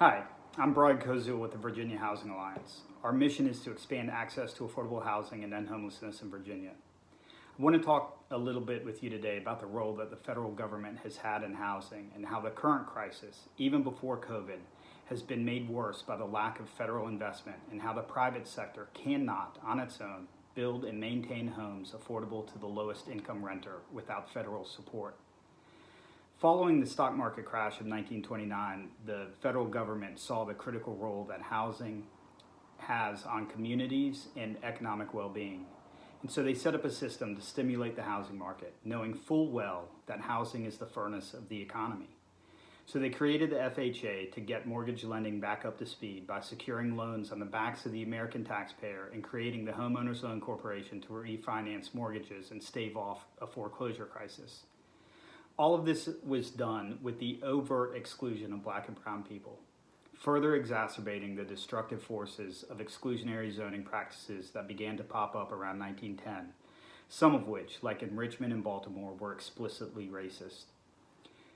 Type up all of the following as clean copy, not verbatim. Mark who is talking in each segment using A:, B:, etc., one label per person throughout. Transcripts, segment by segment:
A: Hi, I'm Brian Kozul with the Virginia Housing Alliance. Our mission is to expand access to affordable housing and end homelessness in Virginia. I want to talk a little bit with you today about the role that the federal government has had in housing and how the current crisis, even before COVID, has been made worse by the lack of federal investment and how the private sector cannot, on its own, build and maintain homes affordable to the lowest income renter without federal support. Following the stock market crash of 1929, the federal government saw the critical role that housing has on communities and economic well-being. And so they set up a system to stimulate the housing market, knowing full well that housing is the furnace of the economy. So they created the FHA to get mortgage lending back up to speed by securing loans on the backs of the American taxpayer and creating the Homeowners Loan Corporation to refinance mortgages and stave off a foreclosure crisis. All of this was done with the overt exclusion of Black and brown people, further exacerbating the destructive forces of exclusionary zoning practices that began to pop up around 1910, some of which, like in Richmond and Baltimore, were explicitly racist.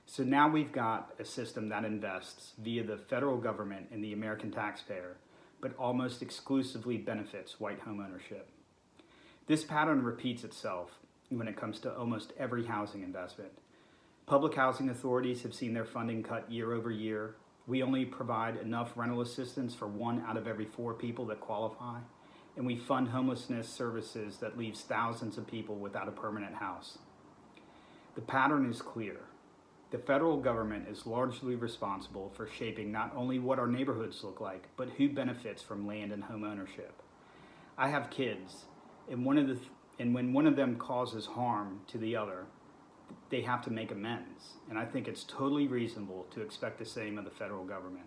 A: So now we've got a system that invests via the federal government and the American taxpayer, but almost exclusively benefits white homeownership. This pattern repeats itself when it comes to almost every housing investment. Public housing authorities have seen their funding cut year over year. We only provide enough rental assistance for 1 out of every 4 people that qualify. And we fund homelessness services that leaves thousands of people without a permanent house. The pattern is clear. The federal government is largely responsible for shaping not only what our neighborhoods look like, but who benefits from land and home ownership. I have kids, and when one of them causes harm to the other, they have to make amends. And I think it's totally reasonable to expect the same of the federal government.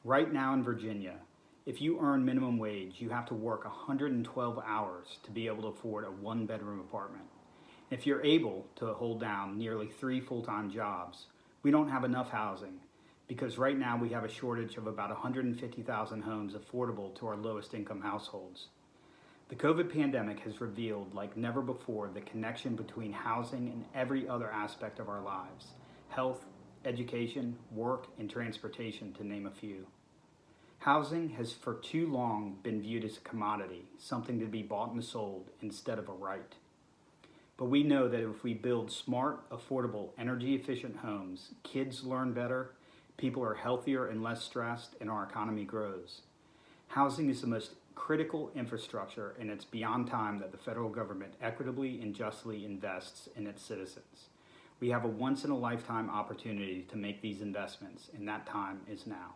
A: Right now in Virginia, if you earn minimum wage, you have to work 112 hours to be able to afford a 1-bedroom apartment. If you're able to hold down nearly 3 full-time jobs, we don't have enough housing because right now we have a shortage of about 150,000 homes affordable to our lowest income households. The COVID pandemic has revealed like never before the connection between housing and every other aspect of our lives: health, education, work, and transportation, to name a few. Housing has for too long been viewed as a commodity, something to be bought and sold instead of a right. But we know that if we build smart, affordable, energy-efficient homes, kids learn better, people are healthier and less stressed, and our economy grows. Housing is the most critical infrastructure, and it's beyond time that the federal government equitably and justly invests in its citizens. We have a once-in-a-lifetime opportunity to make these investments, and that time is now.